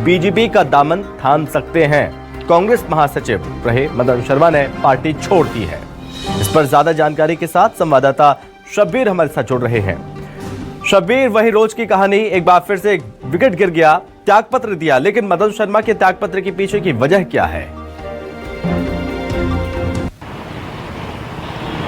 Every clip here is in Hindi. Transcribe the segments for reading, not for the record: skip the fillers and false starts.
बीजेपी का दामन थाम सकते हैं। कांग्रेस महासचिव रहे मदन शर्मा ने पार्टी छोड़ दी है। इस पर ज्यादा जानकारी के साथ संवाददाता शब्बीर हमारे साथ जुड़ रहे हैं। शब्बीर, वही रोज की कहानी, एक बार फिर से एक विकेट गिर गया, त्यागपत्र दिया, लेकिन मदन शर्मा के त्यागपत्र के पीछे की वजह क्या है?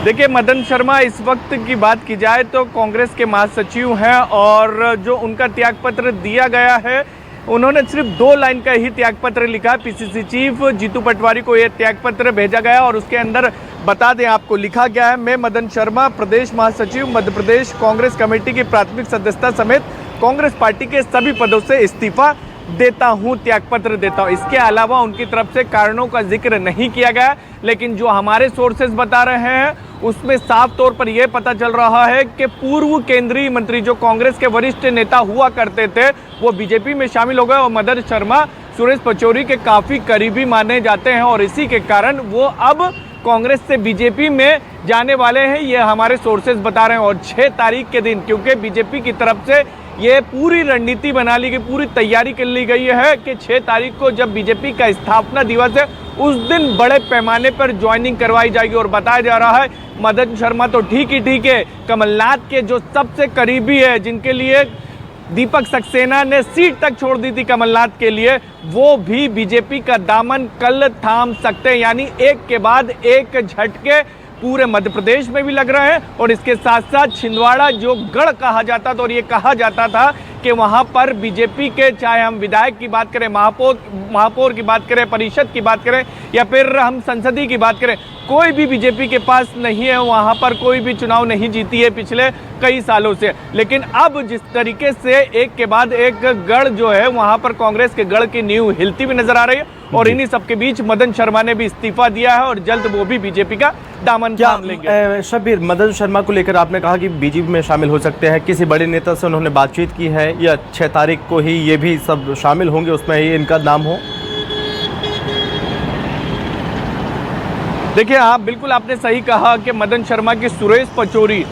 देखिए, मदन शर्मा इस वक्त की बात की जाए तो कांग्रेस के महासचिव हैं और जो उनका त्यागपत्र दिया गया है, उन्होंने सिर्फ 2 लाइन का ही त्यागपत्र लिखा। पीसीसी चीफ जीतू पटवारी को यह त्यागपत्र भेजा गया और उसके अंदर बता दें आपको लिखा गया है, मैं मदन शर्मा प्रदेश महासचिव मध्य प्रदेश कांग्रेस कमेटी की प्राथमिक सदस्यता समेत कांग्रेस पार्टी के सभी पदों से इस्तीफा देता हूं, त्यागपत्र देता हूं। इसके अलावा उनकी तरफ से कारणों का जिक्र नहीं किया गया, लेकिन जो हमारे सोर्सेज बता रहे हैं उसमें साफ तौर पर यह पता चल रहा है कि पूर्व केंद्रीय मंत्री जो कांग्रेस के वरिष्ठ नेता हुआ करते थे वो बीजेपी में शामिल हो गए और मदन शर्मा सुरेश पचौरी के काफी करीबी माने जाते हैं और इसी के कारण वो अब कांग्रेस से बीजेपी में जाने वाले हैं, ये हमारे सोर्सेज बता रहे हैं। और 6 तारीख के दिन, क्योंकि बीजेपी की तरफ से ये पूरी रणनीति बना ली गई, पूरी तैयारी कर ली गई है कि 6 तारीख को जब बीजेपी का स्थापना दिवस है उस दिन बड़े पैमाने पर ज्वाइनिंग करवाई जाएगी। और बताया जा रहा है मदन शर्मा तो ठीक है, कमलनाथ के जो सबसे करीबी है, जिनके लिए दीपक सक्सेना ने सीट तक छोड़ दी थी कमलनाथ के लिए, वो भी बीजेपी का दामन कल थाम सकते हैं। यानी एक के बाद एक झटके पूरे मध्य प्रदेश में भी लग रहे हैं और इसके साथ साथ छिंदवाड़ा जो गढ़ कहा जाता था और ये कहा जाता था कि वहां पर बीजेपी के, चाहे हम विधायक की बात करें, महापौर की बात करें, परिषद की बात करें या फिर हम संसदीय की बात करें, कोई भी बीजेपी के पास नहीं है, वहां पर कोई भी चुनाव नहीं जीती है पिछले कई सालों से। लेकिन अब जिस तरीके से एक के बाद एक गढ़ जो है वहां पर कांग्रेस के गढ़ की नींव हिलती भी नजर आ रही है और इन्हीं सबके बीच मदन शर्मा ने भी इस्तीफा दिया है और जल्द वो भी बीजेपी का दामन थाम लेंगे। शब्बीर, मदन शर्मा को लेकर आपने कहा कि बीजेपी में शामिल हो सकते हैं, किसी बड़े नेता से उन्होंने बातचीत की है या 6 तारीख को ही ये भी सब शामिल होंगे, उसमें ही इनका नाम हो? देखिए, हाँ बिल्कुल आपने सही कहा कि मदन शर्मा के सुरेश पचौरी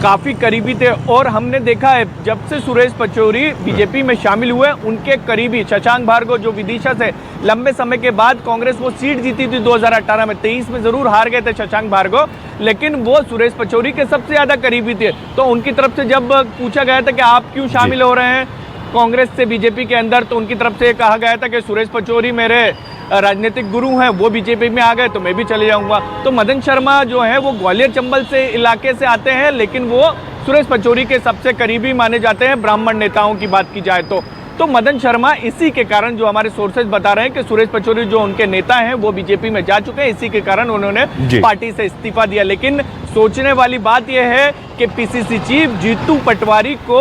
काफ़ी करीबी थे और हमने देखा है जब से सुरेश पचौरी बीजेपी में शामिल हुए, उनके करीबी शशांक भार्गव जो विदिशा से लंबे समय के बाद कांग्रेस वो सीट जीती थी 2018 में, 23 में जरूर हार गए थे शशांक भार्गव, लेकिन वो सुरेश पचौरी के सबसे ज़्यादा करीबी थे। तो उनकी तरफ से जब पूछा गया था कि आप क्यों शामिल हो रहे हैं कांग्रेस से बीजेपी के अंदर, तो उनकी तरफ से कहा गया था कि सुरेश पचौरी मेरे राजनीतिक गुरु हैं, वो बीजेपी में आ गए तो मैं भी चले जाऊंगा। तो मदन शर्मा जो है वो ग्वालियर चंबल से इलाके से आते हैं, लेकिन वो सुरेश पचौरी के सबसे करीबी माने जाते हैं ब्राह्मण नेताओं की बात की जाए तो मदन शर्मा इसी के कारण, जो हमारे सोर्सेज बता रहे हैं कि सुरेश पचौरी जो उनके नेता हैं वो बीजेपी में जा चुके हैं, इसी के कारण उन्होंने पार्टी से इस्तीफा दिया। लेकिन सोचने वाली बात यह है कि पीसीसी चीफ जीतू पटवारी को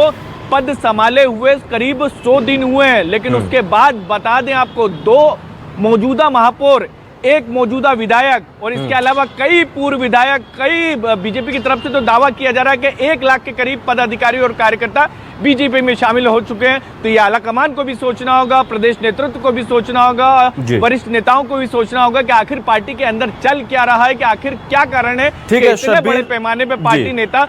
पद संभाले हुए करीब 100 दिन हुए हैं, लेकिन उसके बाद बता दें आपको 2 मौजूदा महापौर, एक मौजूदा विधायक और इसके अलावा कई पूर्व विधायक, कई बीजेपी की तरफ से तो दावा किया जा रहा है कि 1 लाख के करीब पदाधिकारी और कार्यकर्ता बीजेपी में शामिल हो चुके हैं। तो ये आलाकमान को भी सोचना होगा, प्रदेश नेतृत्व को भी सोचना होगा, वरिष्ठ नेताओं को भी सोचना होगा कि आखिर पार्टी के अंदर चल क्या रहा है, कि आखिर क्या कारण है कि इतने बड़े पैमाने पर पार्टी नेता